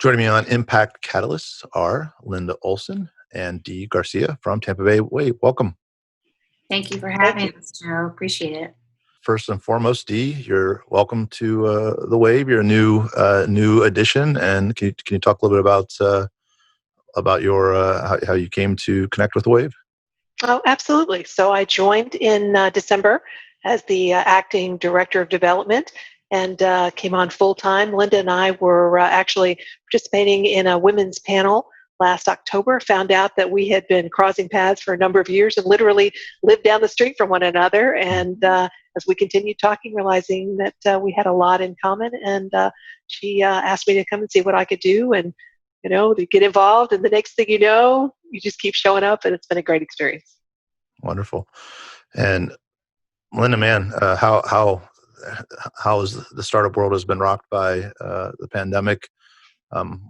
Joining me on Impact Catalysts are Linda Olson and Dee Garcia from Tampa Bay. Wait, welcome. Thank you for Thank having you. us, Joe. Appreciate it. First and foremost, Dee, you're welcome to the Wave. You're a new addition, and can you talk a little bit about your how you came to connect with the Wave? Oh, absolutely. So I joined in December as the acting director of development and came on full time. Linda and I were actually participating in a women's panel last October. Found out that we had been crossing paths for a number of years and literally lived down the street from one another. And as we continued talking, realizing that we had a lot in common, and she asked me to come and see what I could do. And to get involved, and the next thing you know, you just keep showing up, and it's been a great experience. Wonderful. And Linda, man, how is the startup world has been rocked by the pandemic?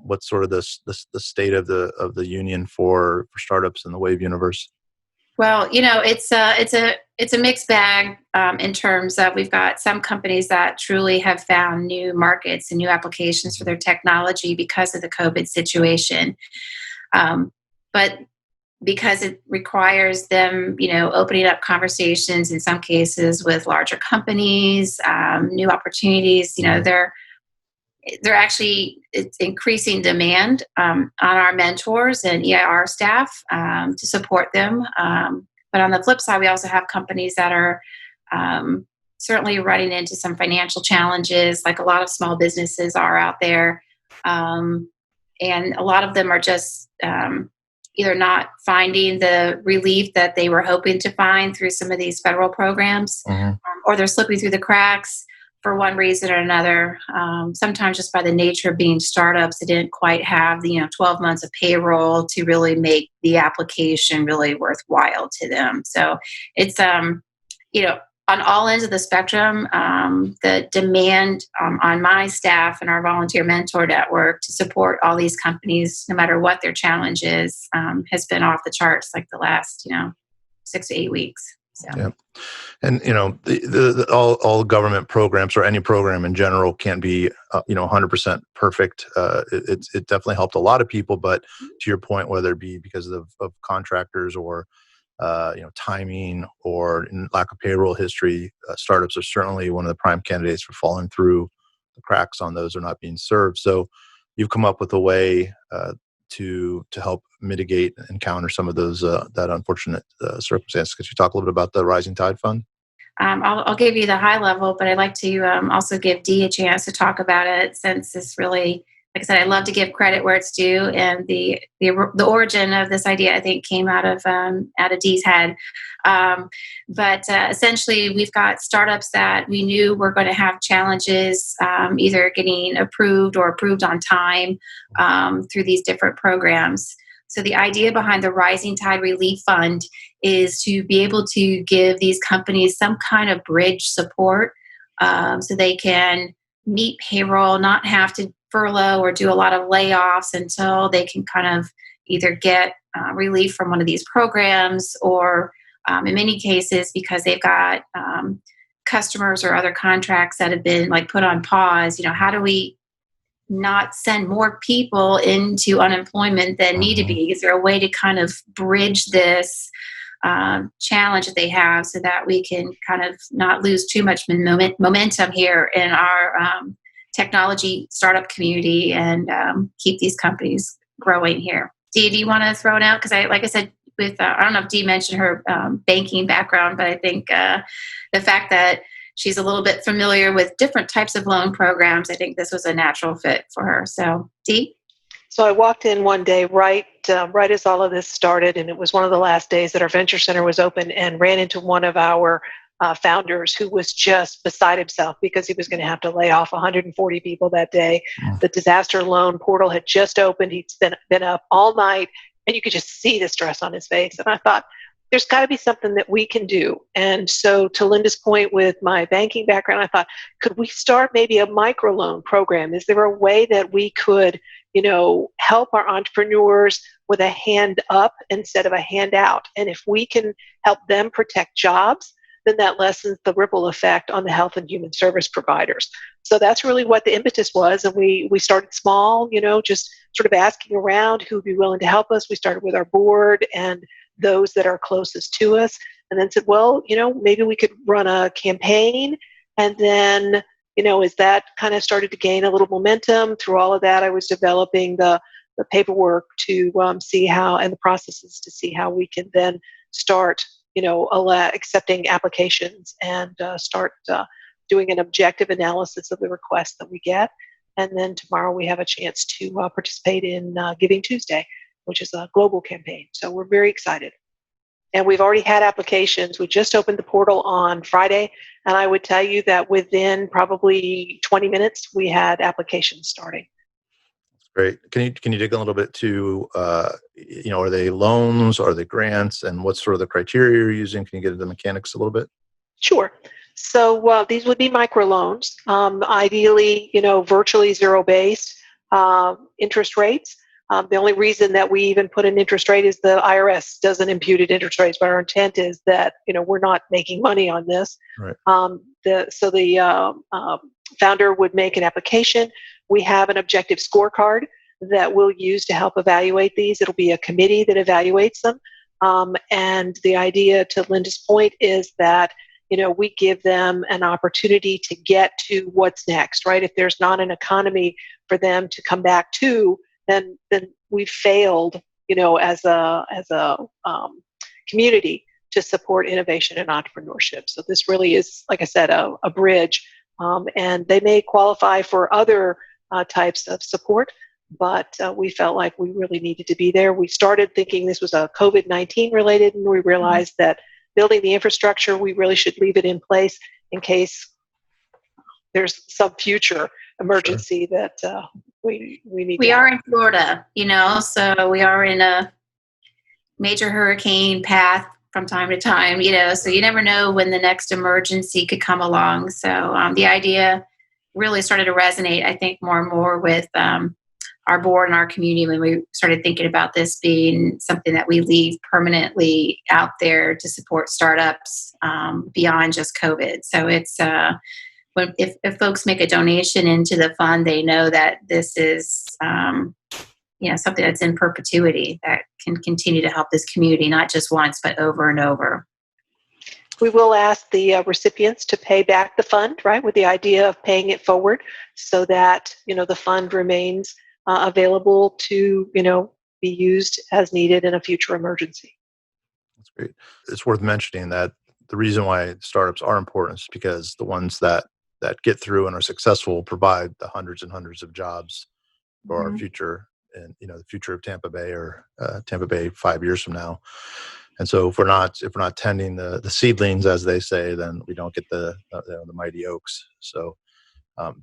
What's sort of the state of the union for startups in the Wave universe? Well, it's a mixed bag in terms of we've got some companies that truly have found new markets and new applications for their technology because of the COVID situation. But because it requires them, opening up conversations in some cases with larger companies, new opportunities, they're actually, it's increasing demand on our mentors and EIR staff to support them. But on the flip side, we also have companies that are certainly running into some financial challenges, like a lot of small businesses are out there. And a lot of them are just either not finding the relief that they were hoping to find through some of these federal programs, or they're slipping through the cracks for one reason or another. Sometimes just by the nature of being startups, they didn't quite have the 12 months of payroll to really make the application really worthwhile to them. So it's on all ends of the spectrum, the demand on my staff and our volunteer mentor network to support all these companies, no matter what their challenge is, has been off the charts like the last 6 to 8 weeks. So. Yeah. And all government programs or any program in general can't be 100% perfect. It definitely helped a lot of people, but to your point, whether it be because of contractors or timing or lack of payroll history, startups are certainly one of the prime candidates for falling through the cracks on those or not being served. So you've come up with a way to help mitigate and counter some of those that unfortunate circumstances. Could you talk a little bit about the Rising Tide Fund? I'll give you the high level, but I'd like to also give Dee a chance to talk about it, since this really, like I said, I love to give credit where it's due, and the origin of this idea, I think, came out of Dee's head. But essentially, we've got startups that we knew were going to have challenges, either getting approved or approved on time through these different programs. So the idea behind the Rising Tide Relief Fund is to be able to give these companies some kind of bridge support, so they can meet payroll, not have to furlough or do a lot of layoffs until they can kind of either get relief from one of these programs, or in many cases, because they've got customers or other contracts that have been put on pause, how do we not send more people into unemployment than need to be? Is there a way to kind of bridge this challenge that they have, so that we can kind of not lose too much momentum here in our technology startup community, and keep these companies growing here? Dee, do you want to throw it out? Because like I said, with I don't know if Dee mentioned her banking background, but I think the fact that she's a little bit familiar with different types of loan programs, I think this was a natural fit for her. So, Dee? So I walked in one day right as all of this started, and it was one of the last days that our venture center was open, and ran into one of our founders who was just beside himself because he was going to have to lay off 140 people that day. The disaster loan portal had just opened. He'd been up all night, and you could just see the stress on his face. And I thought, there's got to be something that we can do. And so, to Linda's point with my banking background, I thought, could we start maybe a microloan program? Is there a way that we could, help our entrepreneurs with a hand up instead of a hand out? And if we can help them protect jobs, then that lessens the ripple effect on the health and human service providers. So that's really what the impetus was. And we started small, just sort of asking around who would be willing to help us. We started with our board and those that are closest to us, and then said, well, maybe we could run a campaign. And then, as that kind of started to gain a little momentum through all of that, I was developing the paperwork to see how, and the processes to see how we can then start, accepting applications and start doing an objective analysis of the requests that we get. And then tomorrow we have a chance to participate in Giving Tuesday, which is a global campaign. So we're very excited. And we've already had applications. We just opened the portal on Friday, and I would tell you that within probably 20 minutes, we had applications starting. Great. Can you dig a little bit to, are they loans, are they grants, and what's sort of the criteria you're using? Can you get into the mechanics a little bit? Sure. So these would be microloans, ideally, virtually zero-based interest rates. The only reason that we even put an interest rate is the IRS doesn't impute interest rates, but our intent is that, we're not making money on this. Right. The founder would make an application. We have an objective scorecard that we'll use to help evaluate these. It'll be a committee that evaluates them. And the idea, to Linda's point, is that we give them an opportunity to get to what's next, right? If there's not an economy for them to come back to, then we've failed, as a community to support innovation and entrepreneurship. So this really is, like I said, a bridge, and they may qualify for other types of support, but we felt like we really needed to be there. We started thinking this was a COVID-19 related, and we realized that building the infrastructure, we really should leave it in place in case there's some future emergency that we need. We are in Florida, so we are in a major hurricane path from time to time, so you never know when the next emergency could come along. So the idea really started to resonate, I think, more and more with our board and our community when we started thinking about this being something that we leave permanently out there to support startups beyond just COVID. So it's if folks make a donation into the fund, they know that this is something that's in perpetuity that can continue to help this community, not just once, but over and over. We will ask the recipients to pay back the fund, right, with the idea of paying it forward so that, the fund remains available to, be used as needed in a future emergency. That's great. It's worth mentioning that the reason why startups are important is because the ones that get through and are successful provide the hundreds and hundreds of jobs for our future, and the future of Tampa Bay, or Tampa Bay 5 years from now. And so if we're not tending the seedlings, as they say, then we don't get the mighty oaks. So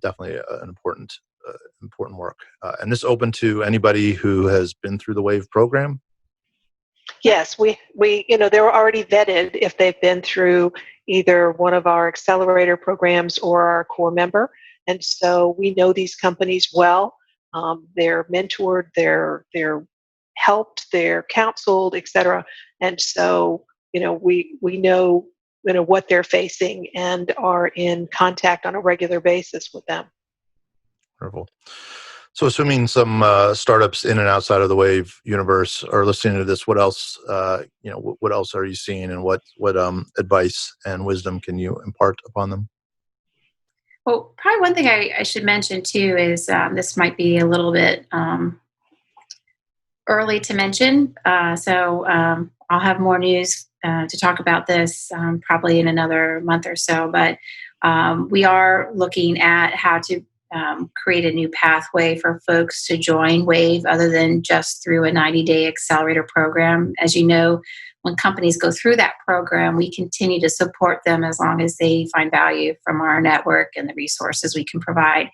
definitely an important work. And this open to anybody who has been through the WAVE program? Yes, we they're already vetted if they've been through either one of our accelerator programs or our core member. And so we know these companies well. They're mentored, they're helped, they're counseled, et cetera. And so, we know, what they're facing and are in contact on a regular basis with them. Wonderful. So assuming some startups in and outside of the WAVE universe are listening to this, what else, what else are you seeing, and what advice and wisdom can you impart upon them? Well, probably one thing I should mention too is this might be a little bit early to mention. So I'll have more news to talk about this probably in another month or so. But we are looking at how to create a new pathway for folks to join WAVE other than just through a 90-day accelerator program. As you know, when companies go through that program, we continue to support them as long as they find value from our network and the resources we can provide.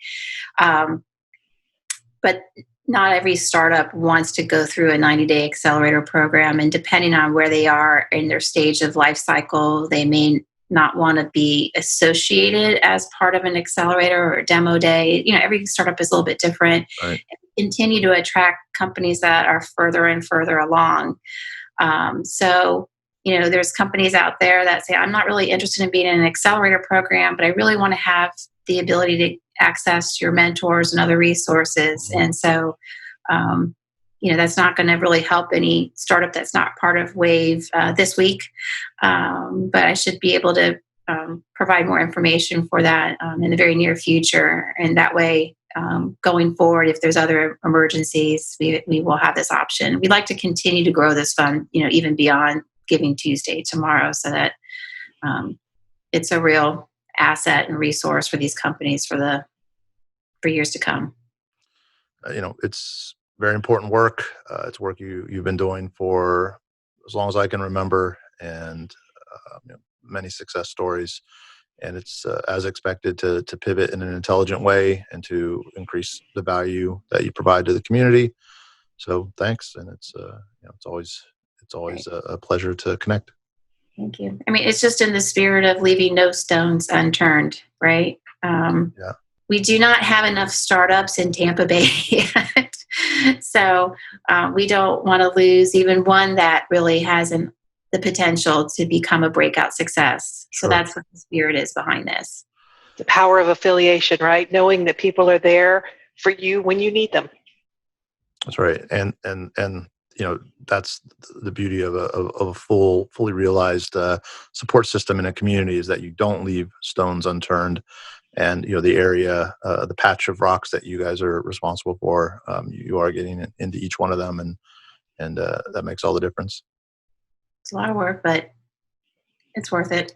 But not every startup wants to go through a 90-day accelerator program. And depending on where they are in their stage of life cycle, they may not want to be associated as part of an accelerator or a demo day. Every startup is a little bit different. Right. And continue to attract companies that are further and further along. So there's companies out there that say, I'm not really interested in being in an accelerator program, but I really want to have the ability to access your mentors and other resources. And so, that's not going to really help any startup that's not part of Wave this week. But I should be able to provide more information for that in the very near future. And that way, going forward, if there's other emergencies, we will have this option. We'd like to continue to grow this fund, even beyond Giving Tuesday tomorrow, so that it's a real asset and resource for these companies for years to come. It's very important work. It's work you've been doing for as long as I can remember, and many success stories. And it's as expected to pivot in an intelligent way and to increase the value that you provide to the community. So thanks, and it's always a pleasure to connect. Thank you. I mean, it's just in the spirit of leaving no stones unturned, right? Yeah. We do not have enough startups in Tampa Bay yet. So we don't want to lose even one that really has the potential to become a breakout success. Sure. So that's what the spirit is behind this. The power of affiliation, right? Knowing that people are there for you when you need them. That's right. And that's the beauty of a fully realized support system in a community, is that you don't leave stones unturned. And the area, the patch of rocks that you guys are responsible for, you are getting into each one of them, and that makes all the difference. It's a lot of work, but it's worth it.